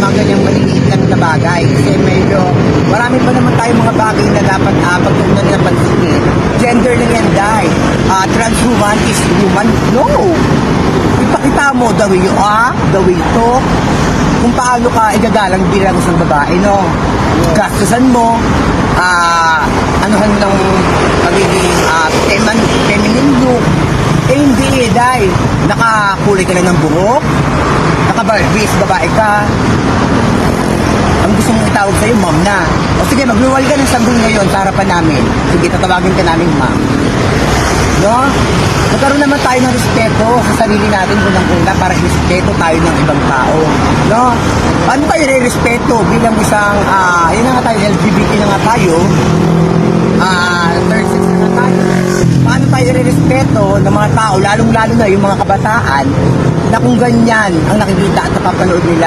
mga ganyang maliliit lang na bagay. Kasi medyo, marami pa naman tayong mga bagay na dapat pagtuunan ng pansin. Gender na yan, dahil transhuman is human. No! Ipakita mo the way you act, the way you talk, kung paano ka igagalang bilang isang babae, no? Gastusan mo, anuhan mo ng magiging feminine look. Eh hindi, dahil nakakulay ka lang ng buhok, naka-barbies, babae ka. Ang gusto mong itawag sa'yo, ma'am na. O sige, magluwal ka ng sanggol ngayon sa harapan namin. Sige, tatawagin ka namin, ma'am. No? Magkaroon naman tayo ng respeto sa sarili natin unang-una para respeto tayo ng ibang tao. No? Paano tayo re-respeto bilang isang, yun na nga tayo, LGBT na nga tayo, third sex na nga tayo. Paano tayo re-respeto ng mga tao, lalong-lalo na yung mga kabataan, na kung ganyan ang nakikita at napapanood nila